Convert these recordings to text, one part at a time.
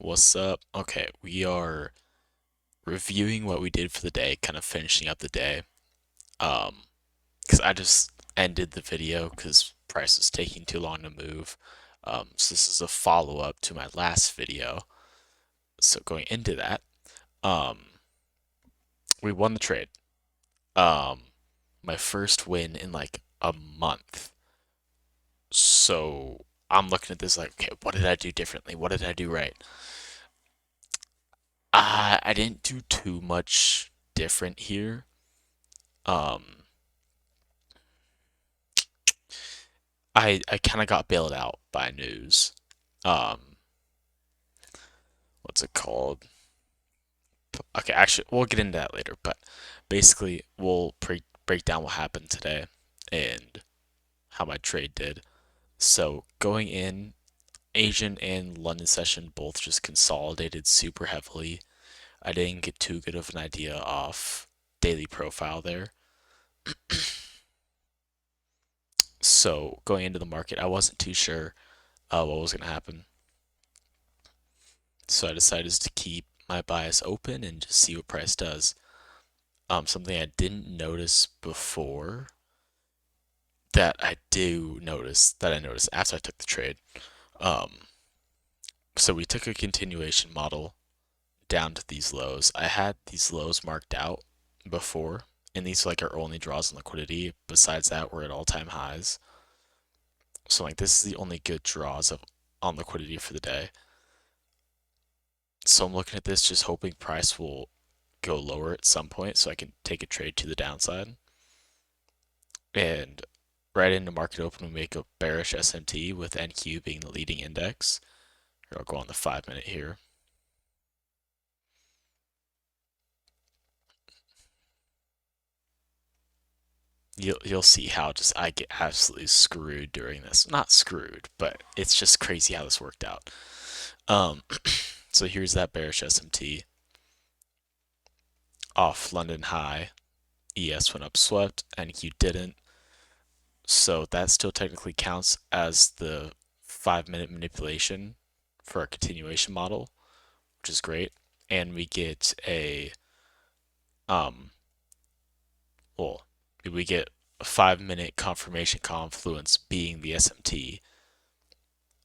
What's up? Okay, we are reviewing what we did for the day, kind of finishing up the day. Um, because I just ended the video because price was taking too long to move. So this is a follow-up to my last video. So going into that, um, we won the trade. Um, my first win in like a month. So I'm looking at this like, okay, what did I do differently? What did I do right? I didn't do too much different here. Um, I kind of got bailed out by news. Um, what's it called? Okay, actually, we'll get into that later. But basically, we'll break down what happened today and how my trade did. So going in, Asian and London session both just consolidated super heavily. I didn't get too good of an idea off daily profile there. So going into the market, I wasn't too sure what was going to happen. So I decided to keep my bias open and just see what price does. Something I didn't notice before that I noticed after I took the trade. Um, so we took a continuation model down to these lows. I had these lows marked out before, and these like are only draws in liquidity. Besides that, we're at all-time highs. So like this is the only good draws of on liquidity for the day. So I'm looking at this, just hoping price will go lower at some point, so I can take a trade to the downside. And right into market open, we make a bearish SMT with NQ being the leading index. Here, I'll go on the 5 minute here. You'll see how just I get absolutely screwed during this. Not screwed, but it's just crazy how this worked out. Um, so here's that bearish SMT off London high. ES went up swept, NQ didn't. So that still technically counts as the 5 minute manipulation for our continuation model, which is great. And we get a um well, we get a 5 minute confirmation confluence being the SMT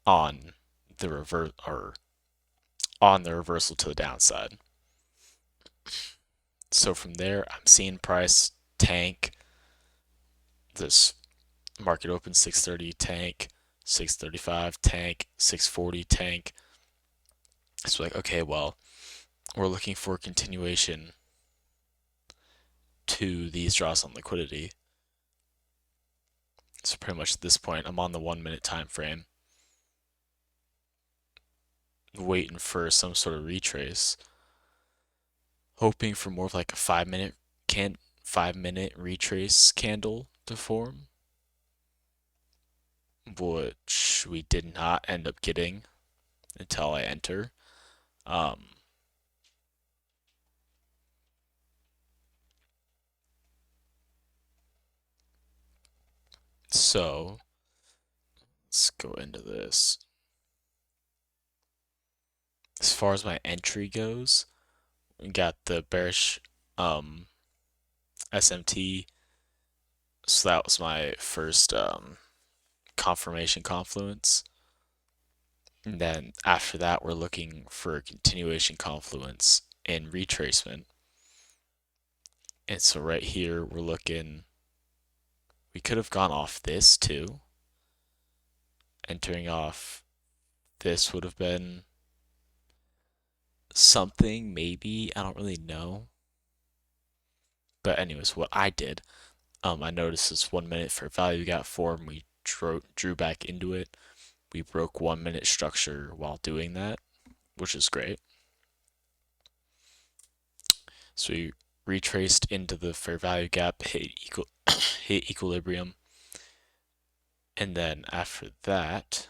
on the reversal to the downside. So from there, I'm seeing price tank this market open 630 tank, 635 tank, 640 tank. It's like, okay, well, we're looking for continuation to these draws on liquidity. So pretty much at this point, I'm on the 1 minute time frame, waiting for some sort of retrace, hoping for more of like a 5 minute retrace candle to form, which we did not end up getting until I enter. Um, so let's go into this. As far as my entry goes, we got the bearish um, SMT. So that was my first confirmation confluence. And then after that, we're looking for a continuation confluence and retracement. And so right here, we're looking, we could have gone off this too. Entering off this would have been something, maybe. I don't really know. But anyways, what I did, I noticed this 1 minute fair value got formed. We drew back into it. We broke 1 minute structure while doing that, which is great. So we retraced into the fair value gap, hit equilibrium, and then after that,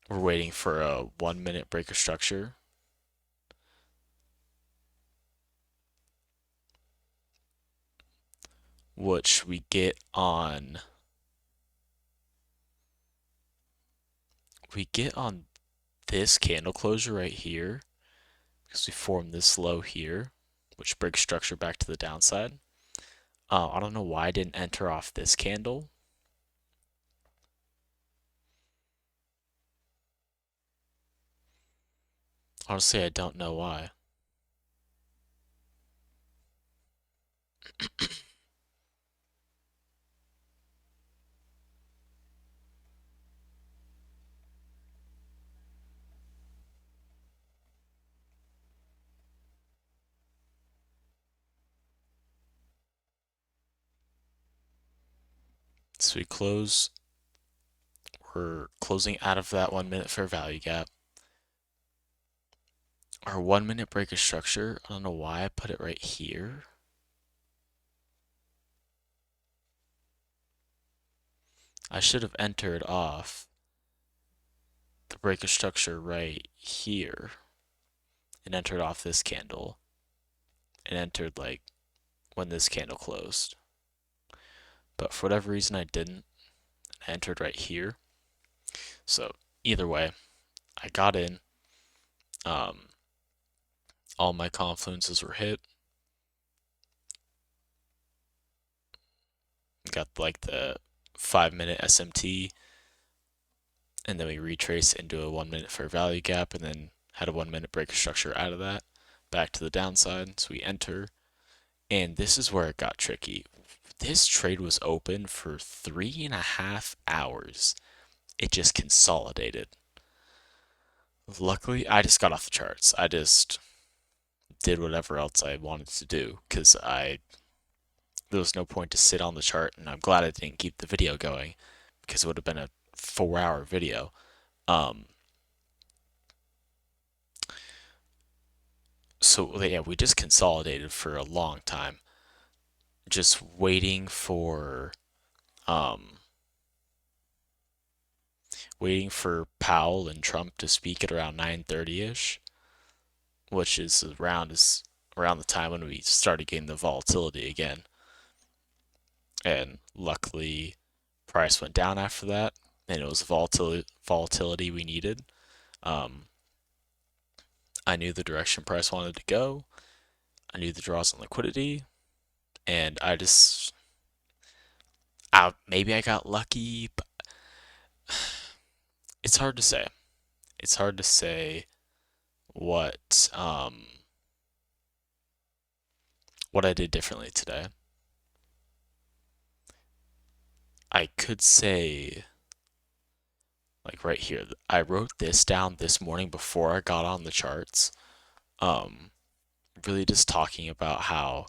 we're waiting for a 1 minute breaker structure, which we get on this candle closure right here, because we formed this low here, which breaks structure back to the downside. I don't know why I didn't enter off this candle. Honestly, I don't know why. So we're closing out of that 1 minute fair value gap. Our 1 minute break of structure, I don't know why I put it right here. I should have entered off the break of structure right here and entered off this candle and entered like when this candle closed. But for whatever reason I didn't. I entered right here. So either way, I got in. All my confluences were hit. Got like the 5 minute SMT, and then we retrace into a 1 minute fair value gap, and then had a 1 minute break of structure out of that, back to the downside. So we enter, and this is where it got tricky. This trade was open for 3.5 hours. It just consolidated. Luckily, I just got off the charts. I just did whatever else I wanted to do because there was no point to sit on the chart, and I'm glad I didn't keep the video going because it would have been a 4-hour video. So yeah, we just consolidated for a long time, just waiting for Powell and Trump to speak at around 9:30ish, which is around the time when we started getting the volatility again. And luckily, price went down after that, and it was volatility we needed. I knew the direction price wanted to go. I knew the draws on liquidity, and maybe I got lucky, but it's hard to say. It's hard to say what I did differently today. I could say, like right here, I wrote this down this morning before I got on the charts. Really just talking about how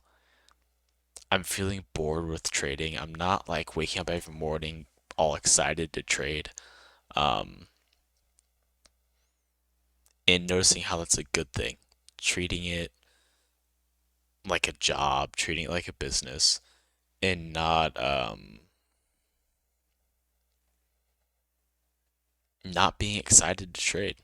I'm feeling bored with trading. I'm not like waking up every morning all excited to trade. And noticing how that's a good thing. Treating it like a job, treating it like a business, and not being excited to trade.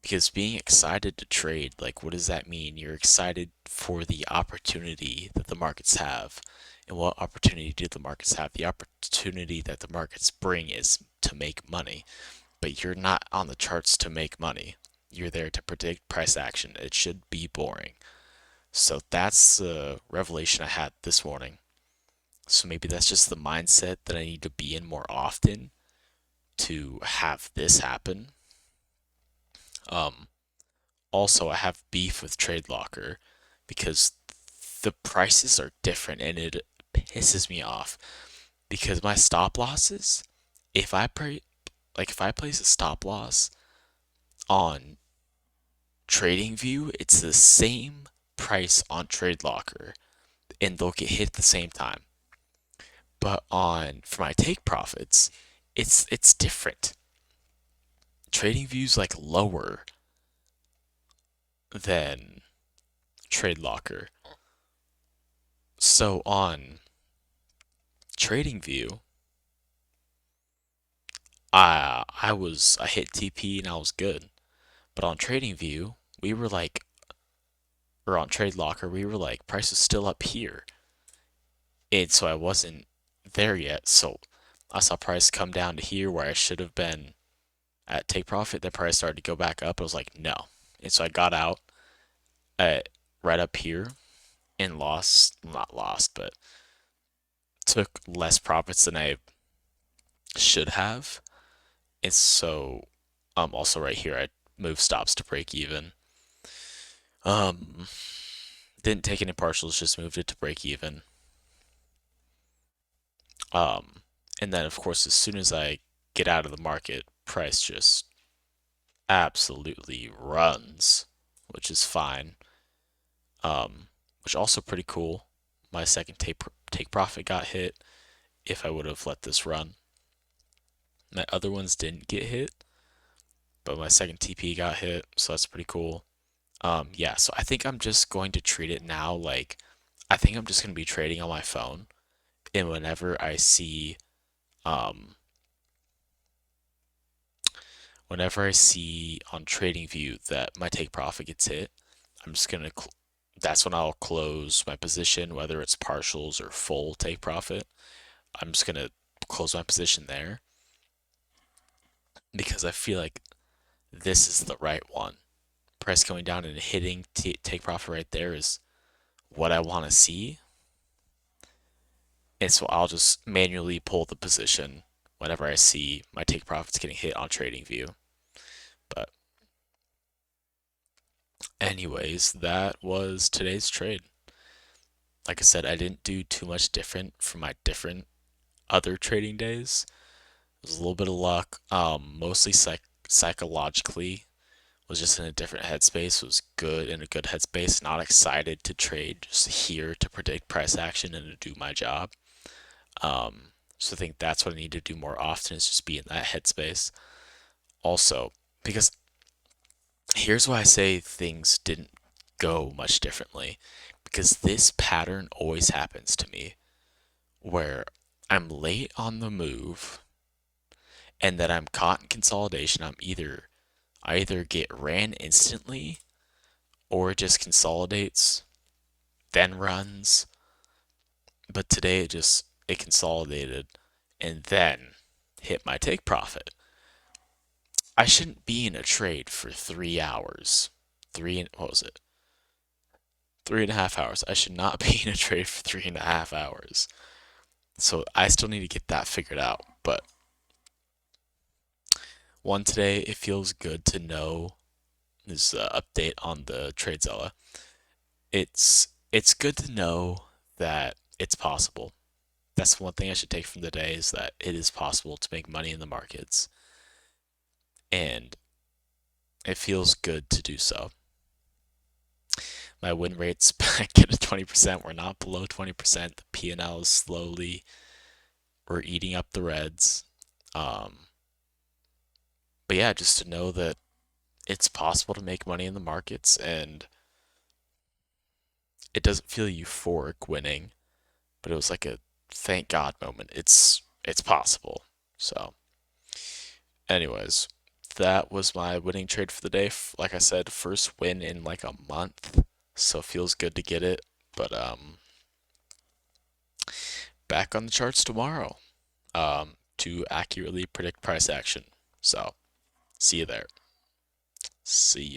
Because being excited to trade, like, what does that mean? You're excited for the opportunity that the markets have. And what opportunity do the markets have? The opportunity that the markets bring is to make money. But you're not on the charts to make money. You're there to predict price action. It should be boring. So that's the revelation I had this morning. So maybe that's just the mindset that I need to be in more often to have this happen. Also, I have beef with TradeLocker because the prices are different and it pisses me off because my stop losses, if I place a stop loss on TradingView, it's the same price on TradeLocker and they'll get hit at the same time. But for my take profits, it's different. TradingView's like lower than TradeLocker. So on TradingView, I hit TP and I was good. But on TradingView, we were like, or on TradeLocker, we were like, price is still up here. And so I wasn't there yet. So I saw price come down to here where I should have been at take profit, the price started to go back up. I was like, no. And so I got out at right up here and lost, not lost, but took less profits than I should have. And so also right here I moved stops to break even. Um didn't take any partials, just moved it to break even. Um and then of course as soon as I get out of the market, price just absolutely runs, which is fine. Which also pretty cool. My second take profit got hit if I would have let this run. My other ones didn't get hit, but my second TP got hit, so that's pretty cool. Yeah, so I think I'm just going to treat it now like I think I'm just going to be trading on my phone, and whenever I see on TradingView that my take profit gets hit, I'm just going to that's when I'll close my position, whether it's partials or full take profit. I'm just going to close my position there because I feel like this is the right one. Price going down and hitting take profit right there is what I want to see. And so I'll just manually pull the position whenever I see my take profits getting hit on TradingView. But anyways, that was today's trade. Like I said, I didn't do too much different from my different other trading days. It was a little bit of luck, mostly psychologically. Was just in a different headspace. Was good in a good headspace. Not excited to trade. Just here to predict price action and to do my job. So I think that's what I need to do more often is just be in that headspace. Also, because here's why I say things didn't go much differently. Because this pattern always happens to me where I'm late on the move and that I'm caught in consolidation. I either get ran instantly or it just consolidates, then runs. But today it consolidated and then hit my take profit. I shouldn't be in a trade for 3 hours. What was it? 3.5 hours. I should not be in a trade for 3.5 hours. So I still need to get that figured out. But one today, it feels good to know this update on the TradeZella. It's good to know that it's possible. That's one thing I should take from the day is that it is possible to make money in the markets, and it feels good to do so. My win rate's back at 20%. We're not below 20%. The P&L is slowly, we're eating up the reds. But yeah, just to know that it's possible to make money in the markets and it doesn't feel euphoric winning, but it was like a thank God moment. It's possible. So, anyways, that was my winning trade for the day. Like I said, first win in like a month, so it feels good to get it. But back on the charts tomorrow to accurately predict price action. So, see you there. See you.